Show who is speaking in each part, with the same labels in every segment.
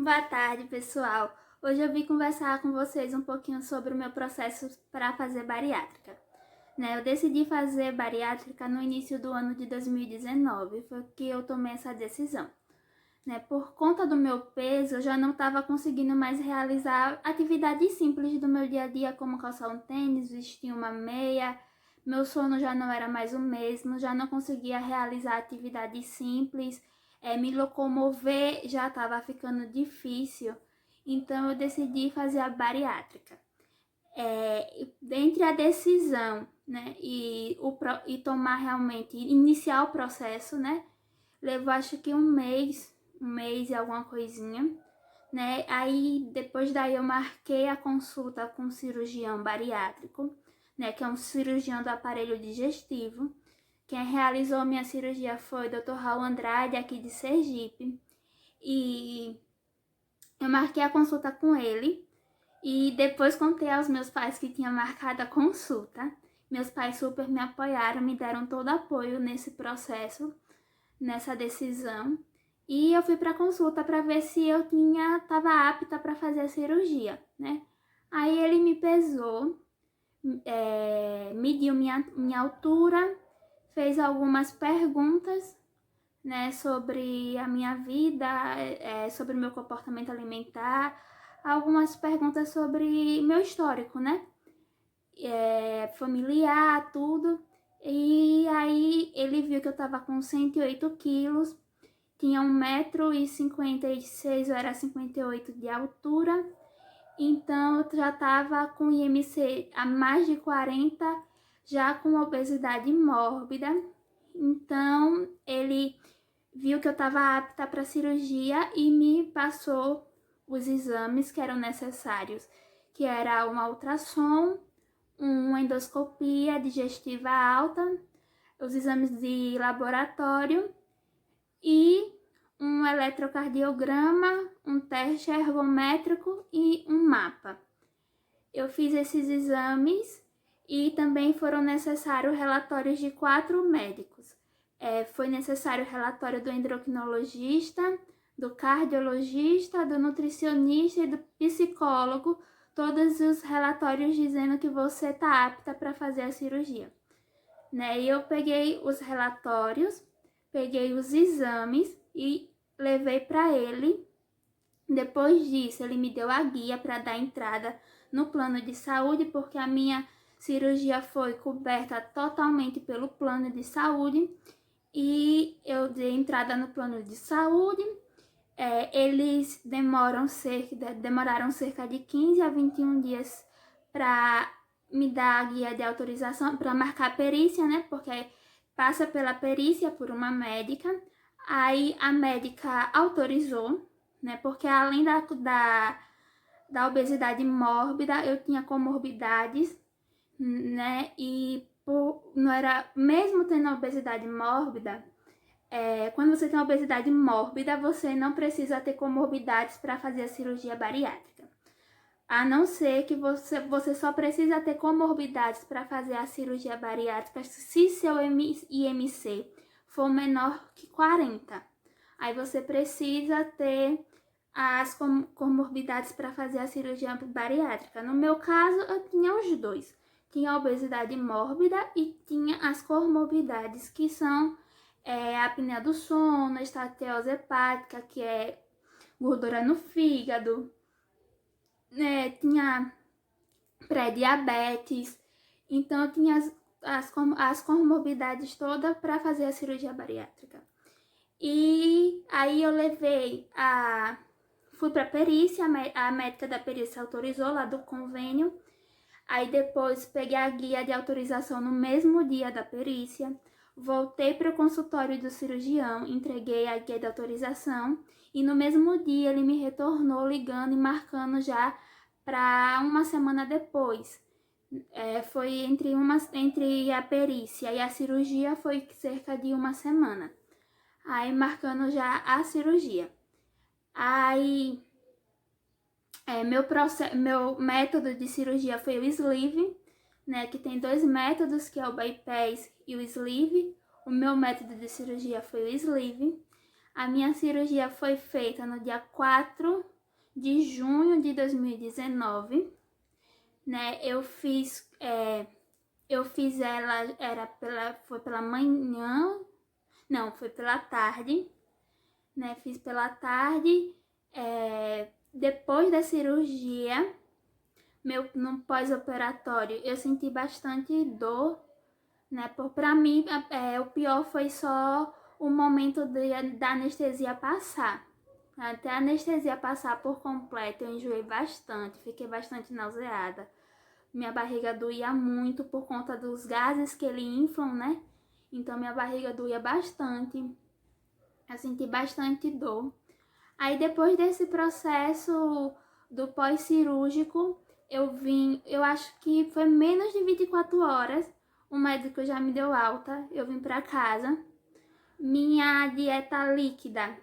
Speaker 1: Boa tarde, pessoal. Hoje eu vim conversar com vocês um pouquinho sobre o meu processo para fazer bariátrica. Eu decidi fazer bariátrica no início do ano de 2019, foi que eu tomei essa decisão. Por conta do meu peso, eu já não estava conseguindo mais realizar atividades simples do meu dia a dia, como calçar um tênis, vestir uma meia. Meu sono já não era mais o mesmo, já não conseguia realizar atividades simples, me locomover já estava ficando difícil, então eu decidi fazer a bariátrica. Entre a decisão, e tomar realmente, iniciar o processo, levou acho que um mês e alguma coisinha, Aí depois daí eu marquei a consulta com um cirurgião bariátrico, que é um cirurgião do aparelho digestivo. Quem realizou minha cirurgia foi o Dr. Raul Andrade, aqui de Sergipe. E eu marquei a consulta com ele e depois contei aos meus pais que tinha marcado a consulta. Meus pais super me apoiaram, me deram todo apoio nesse processo, nessa decisão. E eu fui para consulta para ver se eu estava apta para fazer a cirurgia, Aí ele me pesou, mediu minha altura, fez algumas perguntas, sobre a minha vida, sobre o meu comportamento alimentar, algumas perguntas sobre meu histórico, familiar, tudo. E aí ele viu que eu tava com 108 quilos, tinha 1,56 m, eu era 58 de altura, então eu já tava com IMC a mais de 40, já com obesidade mórbida. Então ele viu que eu estava apta para cirurgia e me passou os exames que eram necessários, que era uma ultrassom, uma endoscopia digestiva alta, os exames de laboratório e um eletrocardiograma, um teste ergométrico e um mapa. Eu fiz esses exames e também foram necessários relatórios de 4 médicos. Foi necessário o relatório do endocrinologista, do cardiologista, do nutricionista e do psicólogo, todos os relatórios dizendo que você está apta para fazer a cirurgia. E eu peguei os relatórios, peguei os exames e levei para ele. Depois disso, ele me deu a guia para dar entrada no plano de saúde, porque a minha cirurgia foi coberta totalmente pelo plano de saúde. E eu dei entrada no plano de saúde. Eles demoraram cerca de 15 a 21 dias para me dar a guia de autorização, para marcar a perícia, porque passa pela perícia por uma médica. Aí a médica autorizou, porque além da obesidade mórbida, eu tinha comorbidades, e não era, mesmo tendo obesidade mórbida, quando você tem obesidade mórbida, você não precisa ter comorbidades para fazer a cirurgia bariátrica. A não ser que você só precisa ter comorbidades para fazer a cirurgia bariátrica se seu IMC for menor que 40. Aí você precisa ter as comorbidades para fazer a cirurgia bariátrica. No meu caso, eu tinha os dois. Tinha a obesidade mórbida e tinha as comorbidades, que são a apneia do sono, a esteatose hepática, que é gordura no fígado, tinha pré-diabetes. Então eu tinha as comorbidades todas para fazer a cirurgia bariátrica. E aí eu fui para perícia, a médica da perícia autorizou lá do convênio. Aí depois peguei a guia de autorização no mesmo dia da perícia, voltei para o consultório do cirurgião, entreguei a guia de autorização e no mesmo dia ele me retornou ligando e marcando já para uma semana depois. Foi entre a perícia e a cirurgia foi cerca de uma semana. Aí marcando já a cirurgia. Aí meu método de cirurgia foi o sleeve, que tem 2 métodos, que é o bypass e o sleeve. O meu método de cirurgia foi o sleeve. A minha cirurgia foi feita no dia 4 de junho de 2019, né? Eu fiz ela, foi pela manhã, não, foi pela tarde, né? Fiz pela tarde, depois da cirurgia, no pós-operatório, eu senti bastante dor, né? Pra mim, o pior foi só o momento da anestesia passar. Até a anestesia passar por completo, eu enjoei bastante, fiquei bastante nauseada. Minha barriga doía muito por conta dos gases que ele inflam, né? Então minha barriga doía bastante. Eu senti bastante dor. Aí depois desse processo do pós-cirúrgico, eu acho que foi menos de 24 horas, o médico já me deu alta, eu vim pra casa. Minha dieta líquida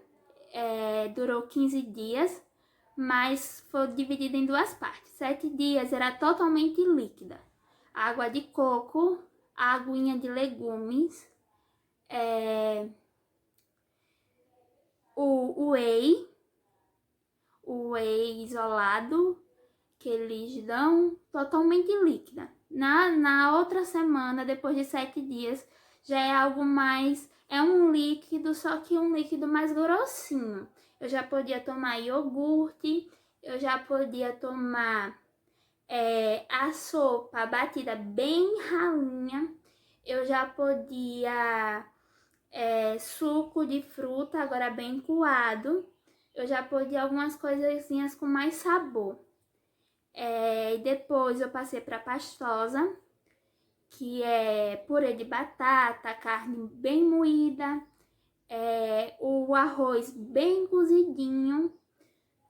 Speaker 1: durou 15 dias, mas foi dividida em duas partes. 7 dias era totalmente líquida. Água de coco, aguinha de legumes, o whey isolado, que eles dão, totalmente líquida. Na outra semana, depois de 7 dias, já é algo mais, é um líquido, só que um líquido mais grossinho. Eu já podia tomar iogurte, eu já podia tomar a sopa batida bem ralinha, eu já podia suco de fruta, agora bem coado, eu já podia algumas coisinhas com mais sabor. Depois eu passei para pastosa, que é purê de batata, carne bem moída, o arroz bem cozidinho,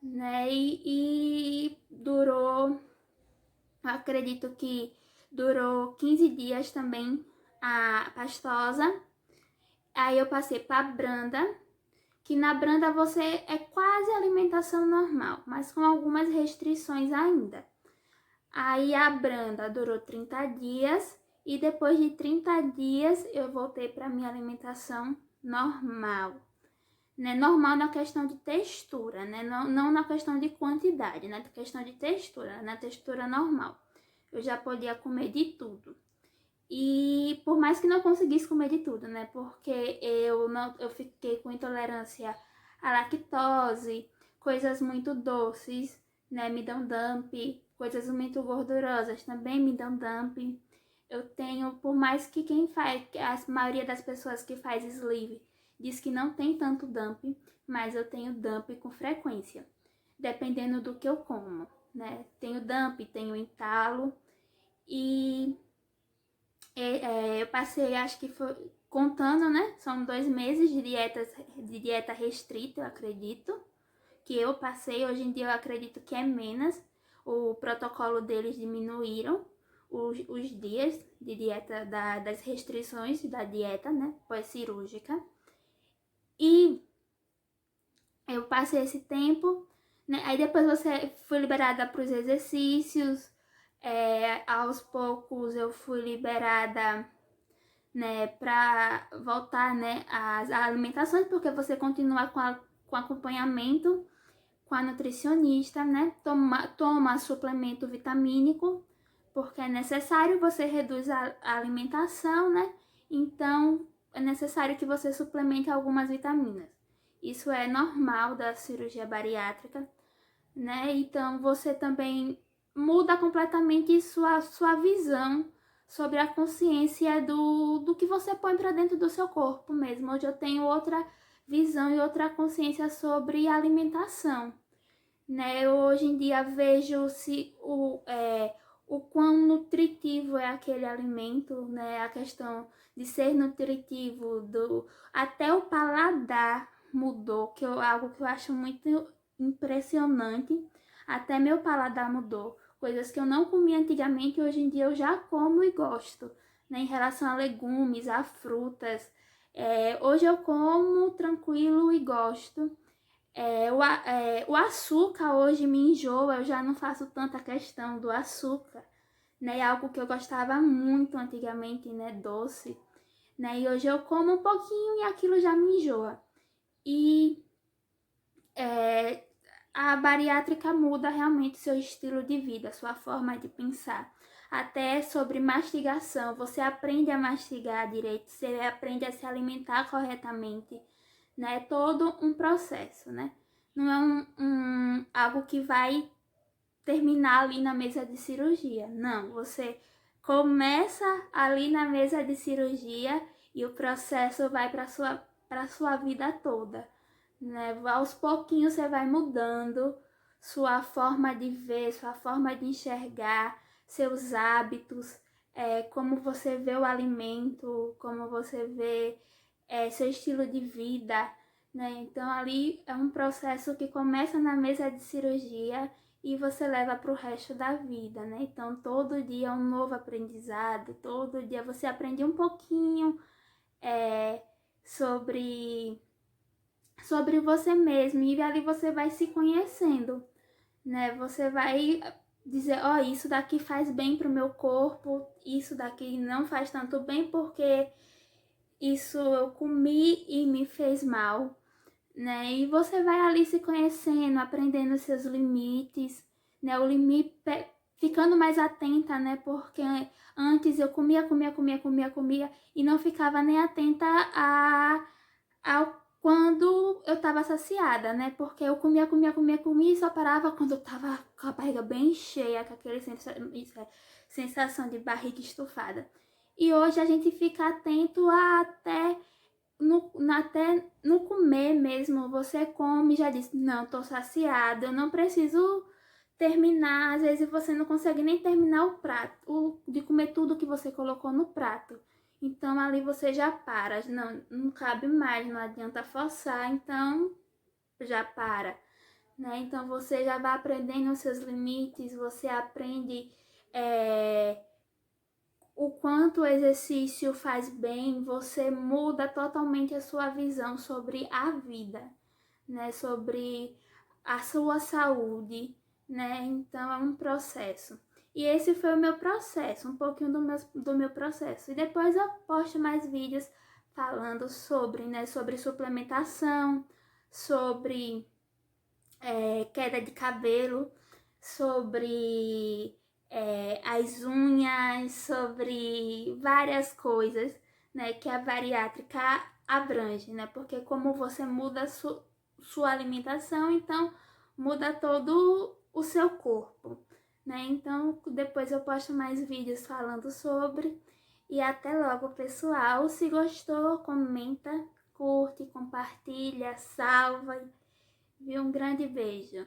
Speaker 1: né? E durou, acredito que durou 15 dias também a pastosa. Aí eu passei para branda, que na branda você é quase alimentação normal, mas com algumas restrições ainda. Aí a branda durou 30 dias e depois de 30 dias eu voltei para minha alimentação normal. Né? Normal na questão de textura, né? Não na questão de quantidade, na questão de textura, na textura normal. Eu já podia comer de tudo. E por mais que não conseguisse comer de tudo, né? Porque eu fiquei com intolerância à lactose, coisas muito doces, né? Me dão dump, coisas muito gordurosas também me dão dump. Eu tenho, por mais que a maioria das pessoas que faz sleeve diz que não tem tanto dump, mas eu tenho dump com frequência, dependendo do que eu como, né? Tenho dump, tenho entalo e eu passei, acho que foi, contando, né? São 2 meses de dieta restrita, eu acredito. Que eu passei, hoje em dia eu acredito que é menos. O protocolo deles diminuíram os dias de dieta, das restrições da dieta, né? Pós-cirúrgica. E eu passei esse tempo, né? Aí depois você foi liberada para os exercícios. Aos poucos eu fui liberada, né, para voltar, né, às alimentações, porque você continua com acompanhamento com a nutricionista, né, toma suplemento vitamínico, porque é necessário, você reduz a alimentação, né, então é necessário que você suplemente algumas vitaminas. Isso é normal da cirurgia bariátrica, né, então você também muda completamente sua visão sobre a consciência do que você põe para dentro do seu corpo mesmo. Hoje eu tenho outra visão e outra consciência sobre alimentação, né? Eu hoje em dia vejo o quão nutritivo é aquele alimento, né? A questão de ser nutritivo, até o paladar mudou, algo que eu acho muito impressionante. Até meu paladar mudou. Coisas que eu não comia antigamente, hoje em dia eu já como e gosto, né? Em relação a legumes, a frutas. Hoje eu como tranquilo e gosto. O açúcar hoje me enjoa, eu já não faço tanta questão do açúcar, né? É algo que eu gostava muito antigamente, né? Doce, né? E hoje eu como um pouquinho e aquilo já me enjoa. E a bariátrica muda realmente seu estilo de vida, sua forma de pensar. Até sobre mastigação, você aprende a mastigar direito, você aprende a se alimentar corretamente, né? É todo um processo, né? Não é algo que vai terminar ali na mesa de cirurgia. Não, você começa ali na mesa de cirurgia e o processo vai para sua vida toda, né? Aos pouquinhos você vai mudando sua forma de ver, sua forma de enxergar, seus hábitos, como você vê o alimento, como você vê seu estilo de vida, né? Então ali é um processo que começa na mesa de cirurgia e você leva para o resto da vida, né? Então todo dia é um novo aprendizado, todo dia você aprende um pouquinho sobre você mesmo e ali você vai se conhecendo, né? Você vai dizer, ó, isso daqui faz bem pro meu corpo, isso daqui não faz tanto bem porque isso eu comi e me fez mal, né? E você vai ali se conhecendo, aprendendo seus limites, né? O limite, ficando mais atenta, né? Porque antes eu comia e não ficava nem atenta ao quando eu tava saciada, né? Porque eu comia e só parava quando eu tava com a barriga bem cheia, com aquele sensação de barriga estufada. E hoje a gente fica atento até no comer mesmo. Você come e já diz, não, tô saciada, eu não preciso terminar. Às vezes você não consegue nem terminar o prato, de comer tudo que você colocou no prato. Então ali você já para, não cabe mais, não adianta forçar, então já para, né? Então você já vai aprendendo os seus limites, você aprende o quanto o exercício faz bem, você muda totalmente a sua visão sobre a vida, né? Sobre a sua saúde, né? Então é um processo. E esse foi o meu processo, um pouquinho do meu processo. E depois eu posto mais vídeos falando sobre, né? Sobre suplementação, sobre queda de cabelo, sobre as unhas, sobre várias coisas, né, que a bariátrica abrange, né, porque como você muda sua alimentação, então muda todo o seu corpo, né, então depois eu posto mais vídeos falando sobre, e até logo, pessoal. Se gostou, comenta, curte, compartilha, salva, e um grande beijo.